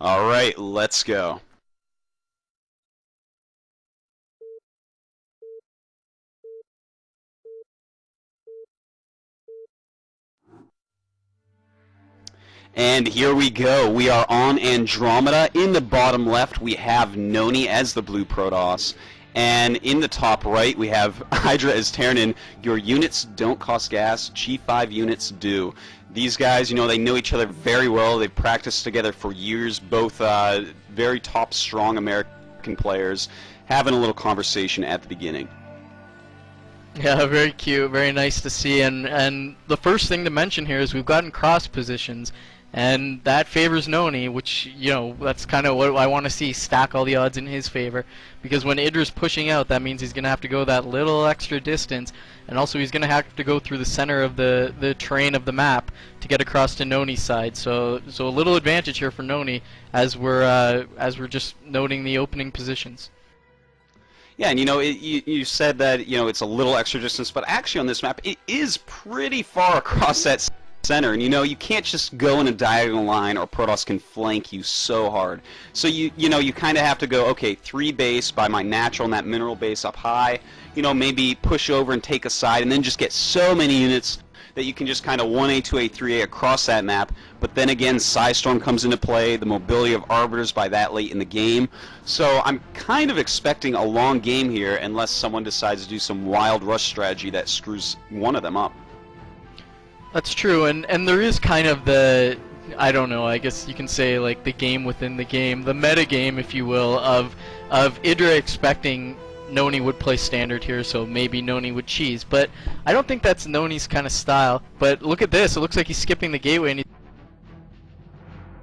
All right, let's go. And here we go. We are on Andromeda. In the bottom left, we have Noni as the blue Protoss. And in the top right, we have Idra as Terran. Your units don't cost gas. G5 units do. These guys, they know each other very well. They've practiced together for years. Both very top, strong American players. Having a little conversation at the beginning. Yeah, very cute, very nice to see. And the first thing to mention here is we've gotten cross positions, and that favors Noni, which, that's kind of what I want to see, stack all the odds in his favor. Because when Idra's pushing out, that means he's going to have to go that little extra distance, and also he's going to have to go through the center of the terrain of the map to get across to Noni's side. So a little advantage here for Noni as we're just noting the opening positions. Yeah, and you said that it's a little extra distance, but actually on this map it is pretty far across that center, and you can't just go in a diagonal line or Protoss can flank you so hard. So you kind of have to go, okay, 3 base by my natural and that mineral base up high, maybe push over and take a side, and then just get so many units that you can just kind of 1A, 2A, 3A across that map. But then again, Psystorm comes into play, the mobility of Arbiters by that late in the game. So I'm kind of expecting a long game here unless someone decides to do some wild rush strategy that screws one of them up. That's true, and there is kind of the, I don't know, I guess you can say like the game within the game, the meta game, if you will, of Idra expecting Noni would play standard here, so maybe Noni would cheese. But I don't think that's Noni's kind of style. But look at this, it looks like he's skipping the gateway, and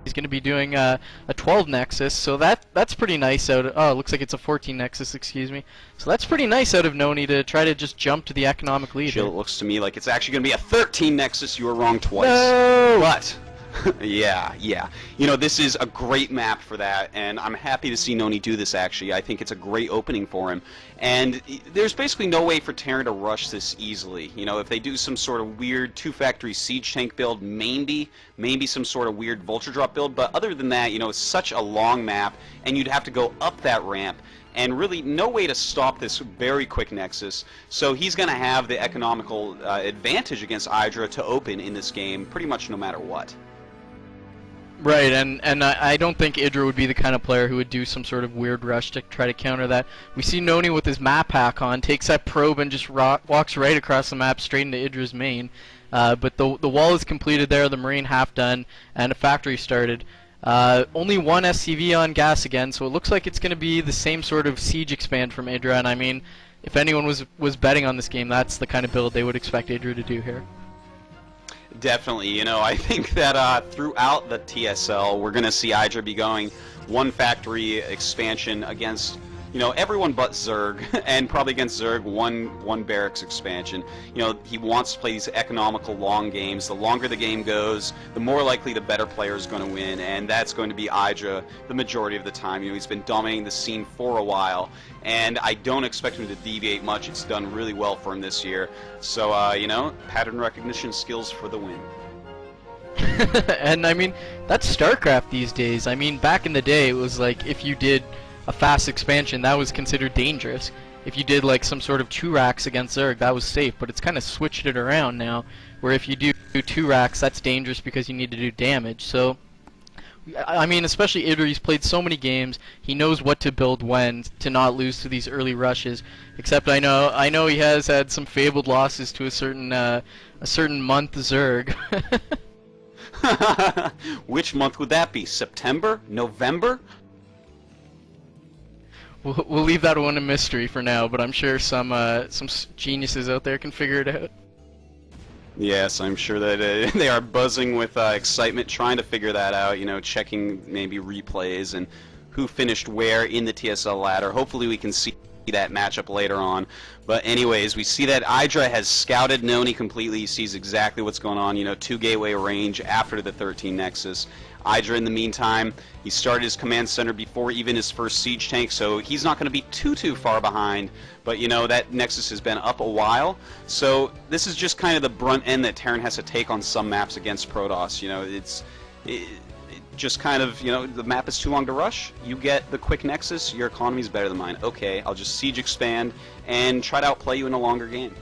he's going to be doing a 12 Nexus, so that's pretty nice out of, oh, it looks like it's a 14 Nexus, excuse me. So that's pretty nice out of Noni to try to just jump to the economic lead. Chill, it looks to me like it's actually going to be a 13 Nexus. You were wrong twice. No! But yeah. This is a great map for that, and I'm happy to see Noni do this, actually. I think it's a great opening for him. And there's basically no way for Terran to rush this easily. If they do some sort of weird 2-factory siege tank build, maybe some sort of weird vulture drop build, but other than that, it's such a long map, and you'd have to go up that ramp, and really no way to stop this very quick Nexus. So he's going to have the economical advantage against Idra to open in this game, pretty much no matter what. Right, and I don't think Idra would be the kind of player who would do some sort of weird rush to try to counter that. We see Noni with his map hack on, takes that probe and just walks right across the map straight into Idra's main. But the wall is completed there, the Marine half done, and a factory started. Only one SCV on gas again, so it looks like it's going to be the same sort of siege expand from Idra, and I mean, if anyone was betting on this game, that's the kind of build they would expect Idra to do here. Definitely, I think that throughout the TSL, we're going to see Idra be going one factory expansion against, everyone but Zerg, and probably against Zerg, one barracks expansion. He wants to play these economical long games. The longer the game goes, the more likely the better player is going to win, and that's going to be Idra the majority of the time. He's been dominating the scene for a while, and I don't expect him to deviate much. It's done really well for him this year. So, pattern recognition skills for the win. And I mean, that's StarCraft these days. I mean, back in the day, it was like if you did a fast expansion, that was considered dangerous. If you did like some sort of 2 racks against Zerg, that was safe. But it's kind of switched it around now, where if you do 2 racks, that's dangerous because you need to do damage. So, I mean, especially Idra, he's played so many games, he knows what to build when to not lose to these early rushes. Except I know he has had some fabled losses to a certain month Zerg. Which month would that be? September? November? We'll leave that one a mystery for now, but I'm sure some geniuses out there can figure it out. Yes, I'm sure that they are buzzing with excitement trying to figure that out, checking maybe replays and who finished where in the TSL ladder. Hopefully we can see that matchup later on. But anyways, we see that Idra has scouted Noni completely. He sees exactly what's going on, 2 gateway range after the 13 Nexus. Idra, in the meantime, he started his command center before even his first siege tank, so he's not going to be too far behind. But, that Nexus has been up a while, so this is just kind of the brunt end that Terran has to take on some maps against Protoss. just kind of, you know, the map is too long to rush. You get the quick nexus, your economy's better than mine. Okay, I'll just siege expand and try to outplay you in a longer game.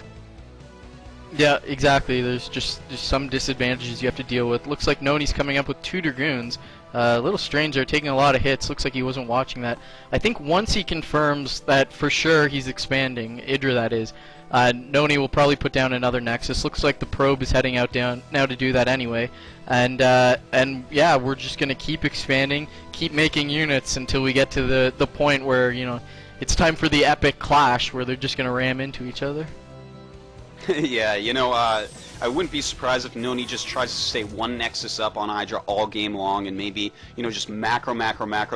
Yeah, exactly. There's just some disadvantages you have to deal with. Looks like Noni's coming up with 2 Dragoons. A little strange, they're taking a lot of hits. Looks like he wasn't watching that. I think once he confirms that for sure he's expanding, Idra that is, Noni will probably put down another Nexus. Looks like the probe is heading out down now to do that anyway. And yeah, we're just going to keep expanding, keep making units until we get to the point where, you know, it's time for the epic clash where they're just going to ram into each other. Yeah, you know, I wouldn't be surprised if Noni just tries to stay one Nexus up on Idra all game long and maybe, you know, just macro,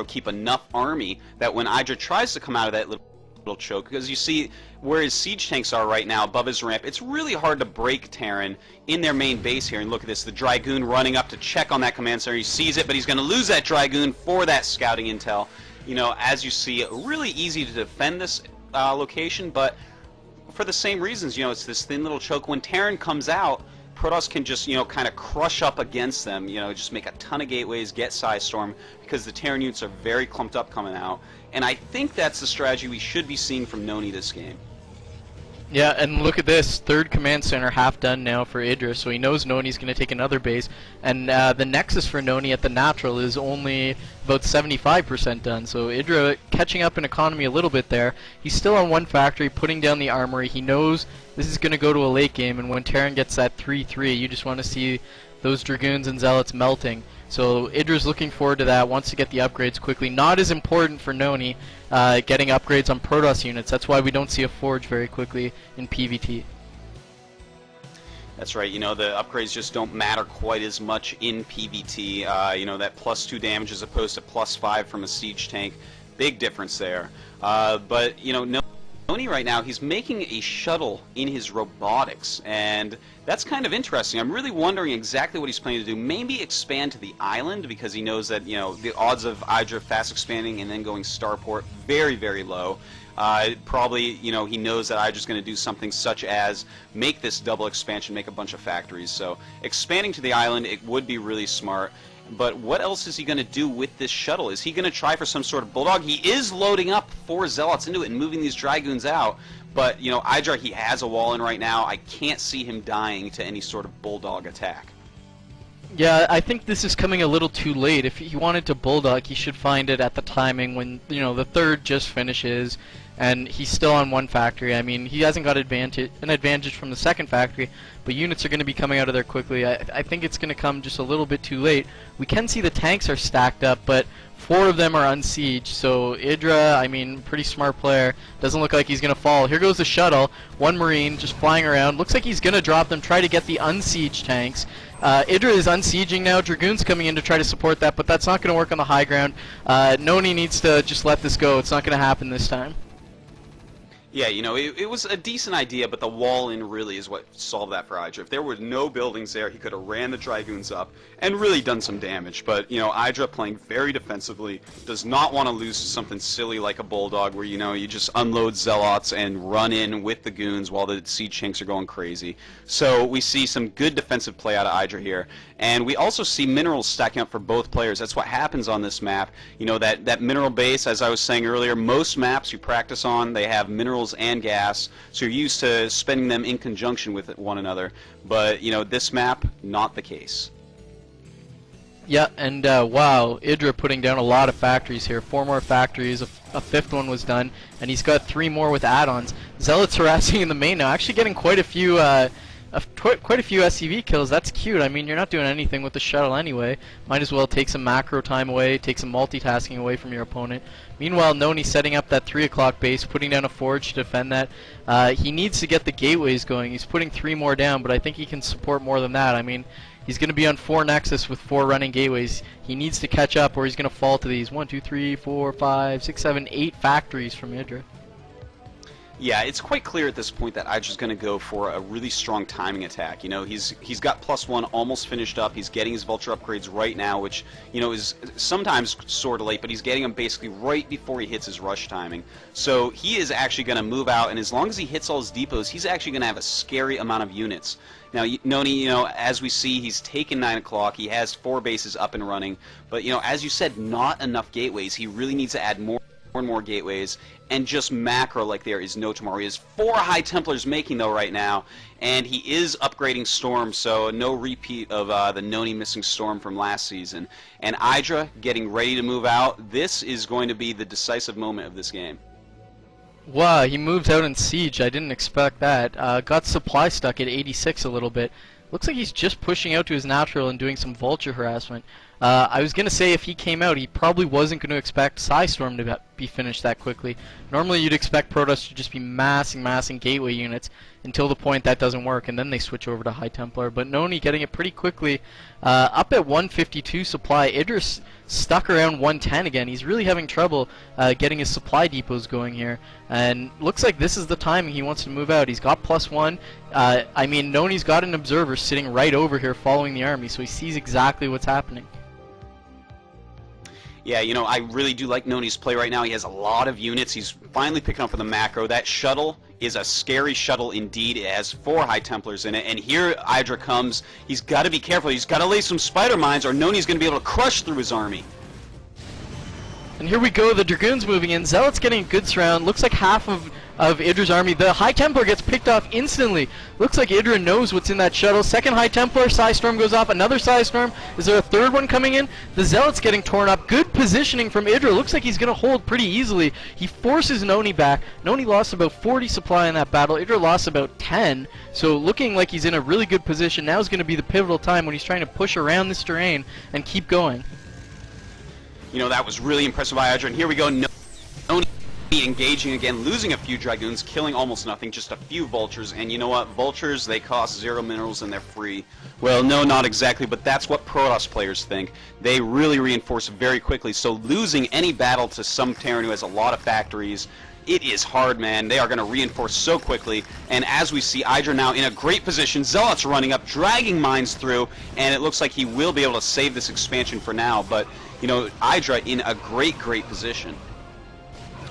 keep enough army that when Idra tries to come out of that little choke, because you see where his siege tanks are right now above his ramp, it's really hard to break Terran in their main base here. And look at this, the Dragoon running up to check on that command center. He sees it, but he's going to lose that Dragoon for that scouting intel. You know, as you see, really easy to defend this location, but for the same reasons, you know, it's this thin little choke. When Terran comes out, Protoss can just, you know, kind of crush up against them, you know, just make a ton of gateways, get Psystorm, because the Terran units are very clumped up coming out. And I think that's the strategy we should be seeing from Noni this game. Yeah, and look at this, 3rd command center half done now for Idra, so he knows Noni's going to take another base, and the Nexus for Noni at the natural is only about 75% done, so Idra catching up in economy a little bit there. He's still on 1 factory, putting down the armory. He knows this is going to go to a late game, and when Terran gets that 3-3, you just want to see those Dragoons and Zealots melting. So Idra's looking forward to that, wants to get the upgrades quickly. Not as important for Noni getting upgrades on Protoss units. That's why we don't see a Forge very quickly in PvT. That's right, you know, the upgrades just don't matter quite as much in PvT. You know, that +2 damage as opposed to +5 from a siege tank, big difference there. But, you know, Noni right now, he's making a shuttle in his robotics, and that's kind of interesting. I'm really wondering exactly what he's planning to do. Maybe expand to the island, because he knows that, you know, the odds of Idra fast expanding and then going starport very, very low. Probably, you know, he knows that Idra's going to do something such as make this double expansion, make a bunch of factories. So expanding to the island, it would be really smart. But what else is he going to do with this shuttle? Is he going to try for some sort of bulldog? He is loading up 4 Zealots into it and moving these Dragoons out. But, you know, Idra, he has a wall in right now. I can't see him dying to any sort of bulldog attack. Yeah, I think this is coming a little too late. If he wanted to bulldog, he should find it at the timing when, you know, the 3rd just finishes and he's still on 1 factory. I mean, he hasn't got an advantage from the 2nd factory, but units are going to be coming out of there quickly. I think it's going to come just a little bit too late. We can see the tanks are stacked up, but 4 of them are unsieged, so Idra, I mean, pretty smart player. Doesn't look like he's going to fall. Here goes the shuttle. 1 Marine just flying around. Looks like he's going to drop them, try to get the unsieged tanks. Idra is unsieging now. Dragoon's coming in to try to support that, but that's not going to work on the high ground. Noni needs to just let this go. It's not going to happen this time. Yeah, you know, it was a decent idea, but the wall in really is what solved that for Idra. If there were no buildings there, he could have ran the Dragoons up and really done some damage. But, you know, Idra playing very defensively, does not want to lose to something silly like a Bulldog where, you know, you just unload Zealots and run in with the goons while the siege tanks are going crazy. So we see some good defensive play out of Idra here. And we also see minerals stacking up for both players. That's what happens on this map. You know, that mineral base, as I was saying earlier, most maps you practice on, they have minerals and gas, so you're used to spending them in conjunction with one another. But, you know, this map, not the case. Yeah, and wow, Idra putting down a lot of factories here. 4 more factories, a 5th one was done, and he's got 3 more with add-ons. Zealots harassing in the main now, actually getting quite a few SCV kills. That's cute. I mean, you're not doing anything with the shuttle anyway. Might as well take some macro time away, take some multitasking away from your opponent. Meanwhile, Noni setting up that 3 o'clock base, putting down a forge to defend that. He needs to get the gateways going. He's putting 3 more down, but I think he can support more than that. I mean, he's going to be on 4 Nexus with 4 running gateways. He needs to catch up or he's going to fall to these 1, 2, 3, 4, 5, 6, 7, 8 factories from Idra. Yeah, it's quite clear at this point that Idra's going to go for a really strong timing attack. You know, he's got +1 almost finished up. He's getting his vulture upgrades right now, which, you know, is sometimes sort of late, but he's getting them basically right before he hits his rush timing. So he is actually going to move out, and as long as he hits all his depots, he's actually going to have a scary amount of units. Now, Noni, you know, as we see, he's taken 9 o'clock. He has 4 bases up and running, but, you know, as you said, not enough gateways. He really needs to add more and more gateways, and just macro like there is no tomorrow. He has 4 High Templars making, though, right now, and he is upgrading Storm, so no repeat of the Noni missing Storm from last season. And Idra getting ready to move out. This is going to be the decisive moment of this game. Wow, he moves out in Siege. I didn't expect that. Got supply stuck at 86 a little bit. Looks like he's just pushing out to his natural and doing some vulture harassment. I was going to say if he came out, he probably wasn't going to expect Psystorm to be finished that quickly. Normally you'd expect Protoss to just be massing gateway units until the point that doesn't work, and then they switch over to High Templar. But Noni getting it pretty quickly. Up at 152 supply. Idra's stuck around 110 again. He's really having trouble getting his supply depots going here. And looks like this is the timing he wants to move out. He's got +1. I mean, Noni's got an observer sitting right over here following the army, so he sees exactly what's happening. Yeah, you know, I really do like Noni's play right now. He has a lot of units. He's finally picking up on the macro. That shuttle is a scary shuttle indeed. It has 4 High Templars in it. And here Idra comes. He's got to be careful. He's got to lay some spider mines or Noni's going to be able to crush through his army. And here we go, the Dragoons moving in. Zealot's getting a good surround. Looks like half of Idra's army. The High Templar gets picked off instantly. Looks like Idra knows what's in that shuttle. Second High Templar, Psystorm goes off. Another Psystorm. Is there a third one coming in? The Zealot's getting torn up. Good positioning from Idra. Looks like he's going to hold pretty easily. He forces Noni back. Noni lost about 40 supply in that battle. Idra lost about 10. So looking like he's in a really good position. Now is going to be the pivotal time when he's trying to push around this terrain and keep going. You know, that was really impressive by Idra. And here we go. Noni engaging again, losing a few Dragoons, killing almost nothing, just a few Vultures. And you know what? Vultures, they cost 0 minerals and they're free. Well, no, not exactly, but that's what Protoss players think. They really reinforce very quickly. So losing any battle to some Terran who has a lot of factories, it is hard, man. They are going to reinforce so quickly. And as we see, Idra now in a great position. Zealots running up, dragging mines through, and it looks like he will be able to save this expansion for now. But, you know, Idra in a great position.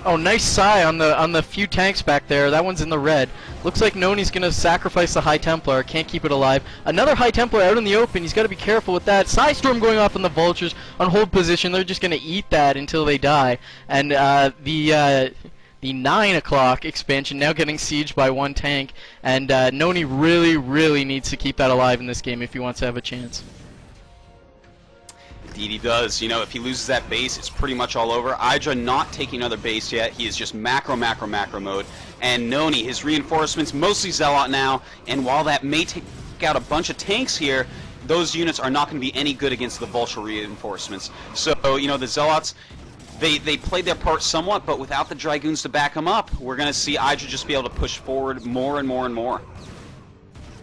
Oh, nice Psy on the few tanks back there. That one's in the red. Looks like Noni's going to sacrifice the High Templar. Can't keep it alive. Another High Templar out in the open. He's got to be careful with that. Psystorm going off on the Vultures on hold position. They're just going to eat that until they die. And the 9 o'clock expansion now getting sieged by 1 tank. And Noni really needs to keep that alive in this game if he wants to have a chance. Indeed he does. You know, if he loses that base, it's pretty much all over. Idra not taking another base yet. He is just macro mode. And Noni, his reinforcements, mostly Zealot now. And while that may take out a bunch of tanks here, those units are not going to be any good against the Vulture reinforcements. So, you know, the Zealots, they played their part somewhat, but without the Dragoons to back them up, we're going to see Idra just be able to push forward more and more.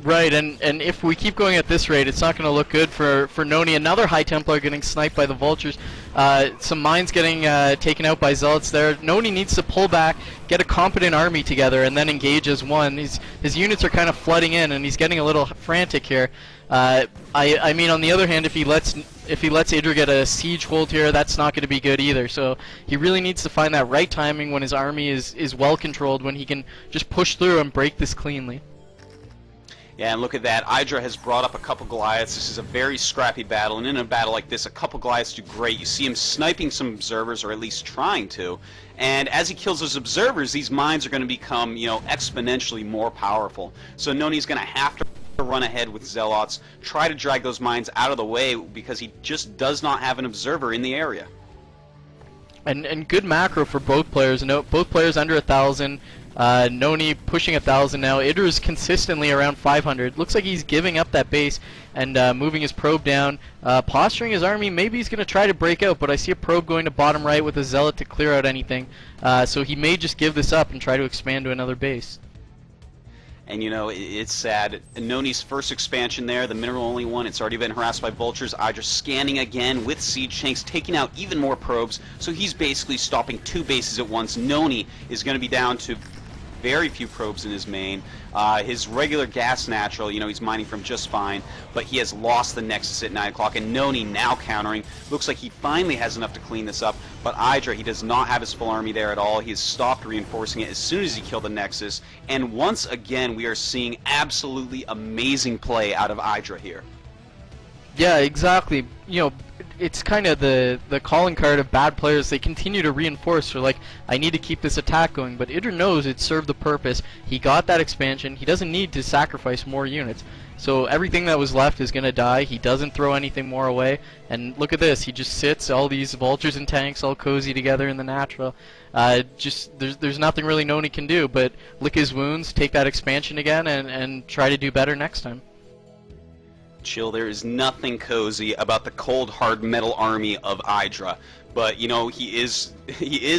Right, and if we keep going at this rate, it's not going to look good for Noni. Another High Templar getting sniped by the Vultures. Some mines getting taken out by Zealots there. Noni needs to pull back, get a competent army together, and then engage as one. His units are kind of flooding in, and he's getting a little frantic here. I mean, on the other hand, if he lets Idra get a siege hold here, that's not going to be good either. So he really needs to find that right timing when his army is well controlled, when he can just push through and break this cleanly. Yeah, and look at that. Idra has brought up a couple Goliaths. This is a very scrappy battle, and in a battle like this, a couple Goliaths do great. You see him sniping some observers, or at least trying to. And as he kills those observers, these mines are going to become, you know, exponentially more powerful. So Noni's going to have to run ahead with Zealots, try to drag those mines out of the way, because he just does not have an observer in the area. And good macro for both players. No, both players under 1,000. Noni pushing 1,000 now. Idra is consistently around 500. Looks like he's giving up that base and moving his probe down, posturing his army. Maybe he's going to try to break out, but I see a probe going to bottom right with a Zealot to clear out anything. So he may just give this up and try to expand to another base. And you know, it's sad. Noni's first expansion there, the mineral-only one, it's already been harassed by Vultures. Idra scanning again with siege tanks, taking out even more probes. So he's basically stopping 2 bases at once. Noni is going to be down to very few probes in his main. His regular gas natural, he's mining from just fine, but he has lost the Nexus at 9 o'clock, and Noni now countering. Looks like he finally has enough to clean this up, but Idra, he does not have his full army there at all. He has stopped reinforcing it as soon as he killed the Nexus, and once again we are seeing absolutely amazing play out of Idra here. Yeah, exactly. It's kind of the calling card of bad players. They continue to reinforce. They're like, I need to keep this attack going. But Idra knows it served the purpose. He got that expansion. He doesn't need to sacrifice more units. So everything that was left is going to die. He doesn't throw anything more away. And look at this. He just sits, all these vultures and tanks all cozy together in the natural. There's nothing really Noni can do but lick his wounds, take that expansion again, and try to do better next time. Chill, there is nothing cozy about the cold hard metal army of Idra, but he is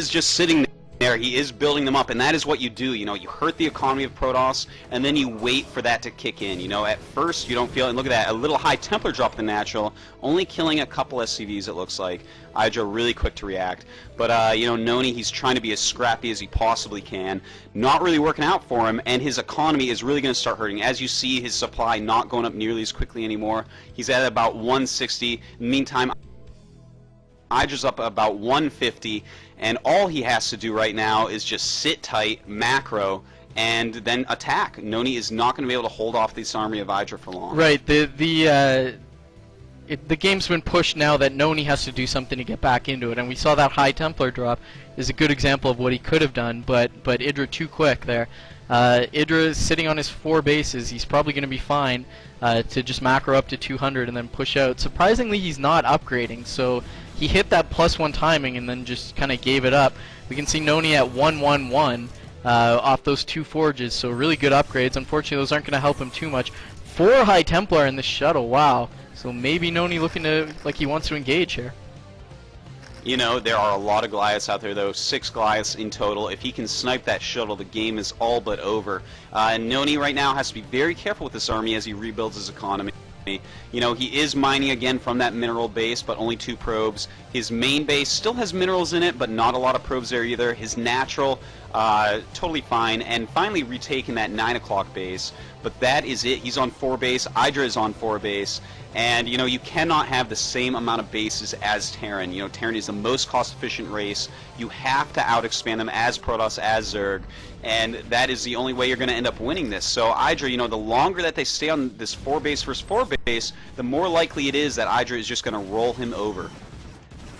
just sitting there. He is building them up, and that is what you do. You hurt the economy of Protoss, and then you wait for that to kick in. At first you don't feel it, and look at that, a little high Templar drop the natural, only killing a couple SCVs it looks like. Idra really quick to react, but Noni, he's trying to be as scrappy as he possibly can, not really working out for him, and his economy is really going to start hurting. As you see, his supply not going up nearly as quickly anymore. He's at about 160. In the meantime, Idra's up about 150, and all he has to do right now is just sit tight, macro, and then attack. Noni is not going to be able to hold off this army of Idra for long. Right. The game's been pushed now that Noni has to do something to get back into it, and we saw that high Templar drop is a good example of what he could have done, but Idra too quick there. Idra is sitting on his 4 bases. He's probably going to be fine to just macro up to 200 and then push out. Surprisingly, he's not upgrading, so he hit that +1 timing and then just kind of gave it up. We can see Noni at 111 off those 2 forges, so really good upgrades. Unfortunately, those aren't going to help him too much. 4 high Templar in the shuttle, wow. So maybe Noni looking like he wants to engage here. There are a lot of Goliaths out there, though. 6 Goliaths in total. If he can snipe that shuttle, the game is all but over. Noni right now has to be very careful with this army as he rebuilds his economy. He is mining again from that mineral base, but only 2 probes. His main base still has minerals in it, but not a lot of probes there either. His natural, totally fine, and finally retaking that 9 o'clock base. But that is it. He's on 4 base. Idra is on 4 base. And, you cannot have the same amount of bases as Terran. Terran is the most cost-efficient race. You have to out-expand them as Protoss, as Zerg. And that is the only way you're going to end up winning this. So Idra, the longer that they stay on this 4 base versus 4 base, the more likely it is that Idra is just going to roll him over.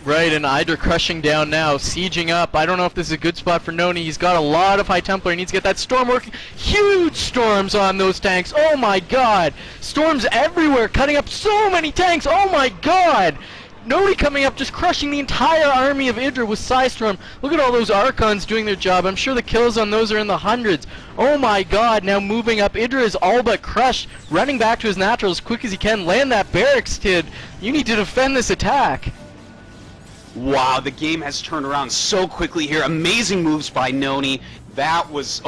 Right, and Idra crushing down now, sieging up. I don't know if this is a good spot for Noni. He's got a lot of high Templar. He needs to get that storm working. Huge storms on those tanks. Oh my god. Storms everywhere, cutting up so many tanks. Oh my god. Noni coming up, just crushing the entire army of Idra with Psystorm. Look at all those Archons doing their job. I'm sure the kills on those are in the hundreds. Oh my god, now moving up. Idra is all but crushed, running back to his natural as quick as he can. Land that barracks, kid. You need to defend this attack. Wow, the game has turned around so quickly here. Amazing moves by Noni. That was,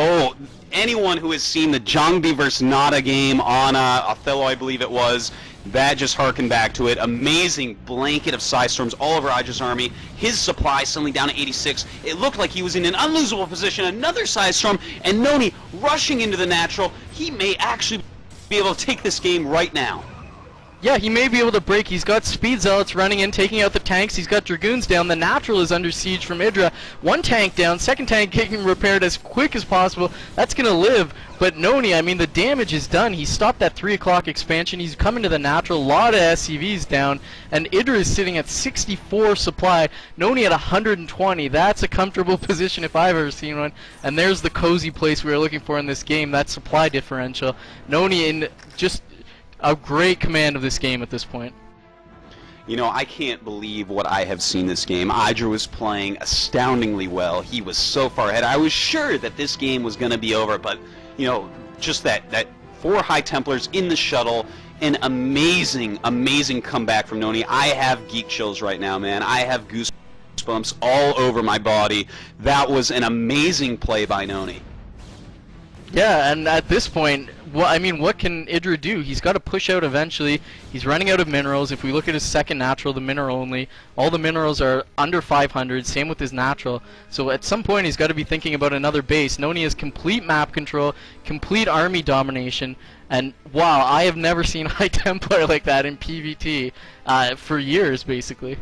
anyone who has seen the Zhangbi vs. Nada game on Othello, I believe it was, that just harkened back to it. Amazing blanket of Psystorms all over Idra's army. His supply suddenly down to 86. It looked like he was in an unlosable position. Another Psystorm, and Noni rushing into the natural. He may actually be able to take this game right now. Yeah, he may be able to break. He's got Speed Zealots running in, taking out the tanks. He's got Dragoons down. The Natural is under siege from Idra. 1 tank down, 2nd tank getting repaired as quick as possible. That's going to live. But Noni, I mean, the damage is done. He stopped that 3 o'clock expansion. He's coming to the Natural. A lot of SCVs down. And Idra is sitting at 64 supply. Noni at 120. That's a comfortable position if I've ever seen one. And there's the cozy place we were looking for in this game, that supply differential. Noni in just a great command of this game at this point. I can't believe what I have seen this game. Idra was playing astoundingly well. He was so far ahead. I was sure that this game was going to be over, but, just that 4 high Templars in the shuttle, an amazing, amazing comeback from Noni. I have geek chills right now, man. I have goosebumps all over my body. That was an amazing play by Noni. Yeah, and at this point, I mean, what can Idra do? He's got to push out eventually. He's running out of minerals. If we look at his second natural, the mineral only, all the minerals are under 500, same with his natural. So at some point, he's got to be thinking about another base. Noni has complete map control, complete army domination, and wow, I have never seen High Templar like that in PvT for years, basically.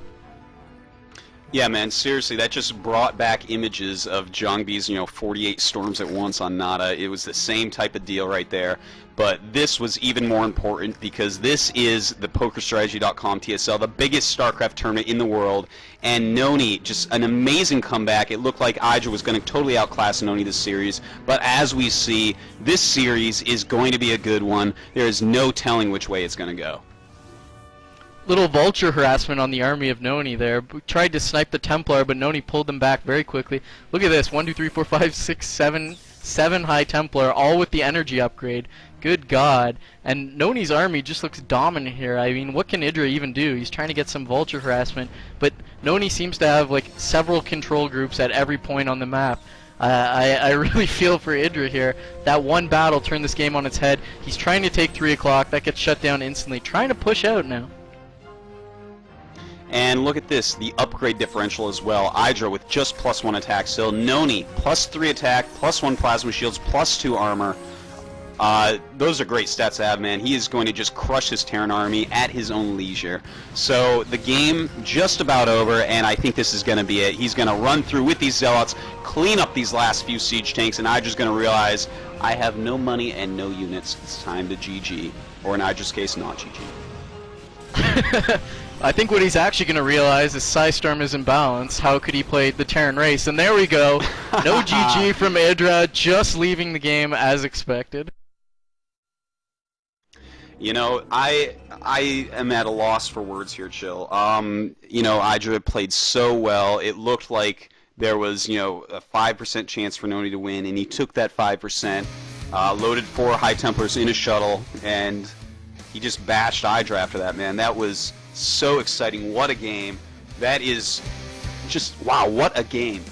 Yeah, man, seriously, that just brought back images of Zhangbi's, 48 storms at once on Nada. It was the same type of deal right there. But this was even more important because this is the PokerStrategy.com TSL, the biggest StarCraft tournament in the world. And Noni, just an amazing comeback. It looked like Idra was going to totally outclass Noni this series. But as we see, this series is going to be a good one. There is no telling which way it's going to go. Little vulture harassment on the army of Noni there. We tried to snipe the Templar, but Noni pulled them back very quickly. Look at this, 1, 2, 3, 4, 5, 6, 7, 7 High Templar, all with the energy upgrade. Good God. And Noni's army just looks dominant here. I mean, what can Idra even do? He's trying to get some vulture harassment, but Noni seems to have like several control groups at every point on the map. I really feel for Idra here. That one battle turned this game on its head. He's trying to take 3 o'clock. That gets shut down instantly. Trying to push out now. And look at this, the upgrade differential as well. Idra with just +1 attack still. Noni, +3 attack, +1 plasma shields, +2 armor. Those are great stats to have, man. He is going to just crush his Terran army at his own leisure. So the game just about over, and I think this is going to be it. He's going to run through with these zealots, clean up these last few siege tanks, and Idra's going to realize, I have no money and no units. It's time to GG. Or in Idra's case, not GG. I think what he's actually going to realize is Psystorm is imbalanced. How could he play the Terran race? And there we go. No GG from Idra, just leaving the game as expected. I am at a loss for words here, Chill. Idra played so well. It looked like there was, a 5% chance for Noni to win, and he took that 5%, loaded 4 High Templars in a shuttle, and he just bashed Idra after that, man. That was so exciting. What a game. That is just, wow, what a game.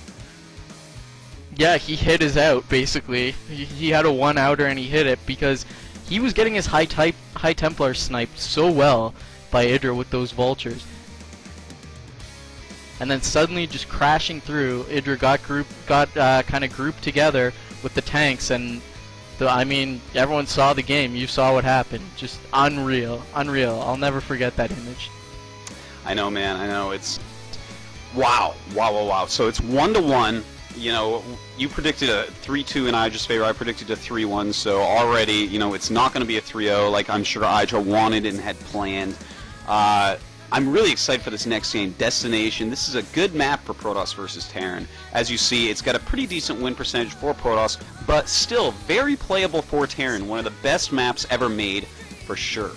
Yeah, he hit his out, basically. He had a 1-outer and he hit it because he was getting his High Templar sniped so well by Idra with those vultures. And then suddenly just crashing through, Idra got kind of grouped together with the tanks, and I mean, everyone saw the game. You saw what happened. Just unreal. Unreal. I'll never forget that image. I know, man. I know. It's... Wow. Wow, wow, wow. So it's 1-1. You predicted a 3-2 in Idra's favor. I predicted a 3-1. So already, it's not going to be a 3-0 like I'm sure Idra wanted and had planned. I'm really excited for this next game, Destination. This is a good map for Protoss versus Terran. As you see, it's got a pretty decent win percentage for Protoss, but still very playable for Terran. One of the best maps ever made, for sure.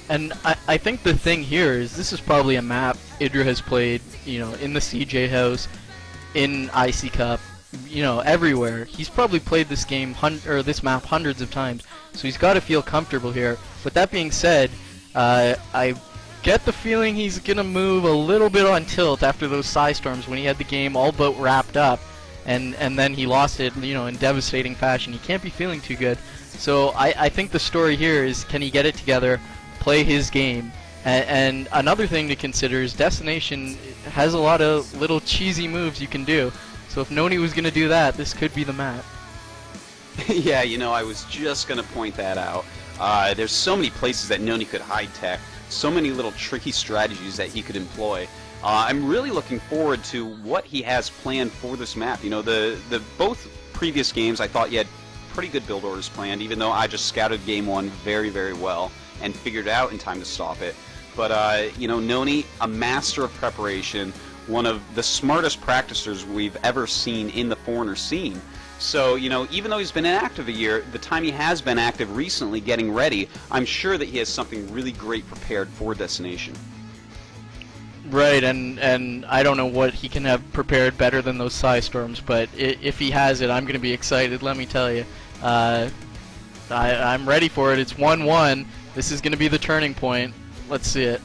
And I think the thing here is this is probably a map Idra has played, in the CJ house, in IC Cup, everywhere. He's probably played this game, this map hundreds of times, so he's got to feel comfortable here. With that being said, I get the feeling he's going to move a little bit on tilt after those Psystorms when he had the game all but wrapped up, and then he lost it, in devastating fashion. He can't be feeling too good. So I think the story here is, can he get it together, play his game? And another thing to consider is Destination has a lot of little cheesy moves you can do. So if Noni was going to do that, this could be the map. Yeah, I was just going to point that out. There's so many places that Noni could hide tech, so many little tricky strategies that he could employ. I'm really looking forward to what he has planned for this map. The both previous games I thought he had pretty good build orders planned, even though I just scouted game 1 very, very well and figured it out in time to stop it. But, Noni, a master of preparation, one of the smartest practicers we've ever seen in the Foreigner scene. So, even though he's been inactive a year, the time he has been active recently getting ready, I'm sure that he has something really great prepared for Destination. Right, and I don't know what he can have prepared better than those Psystorms, but if he has it, I'm going to be excited, let me tell you. I'm ready for it. It's 1-1. This is going to be the turning point. Let's see it.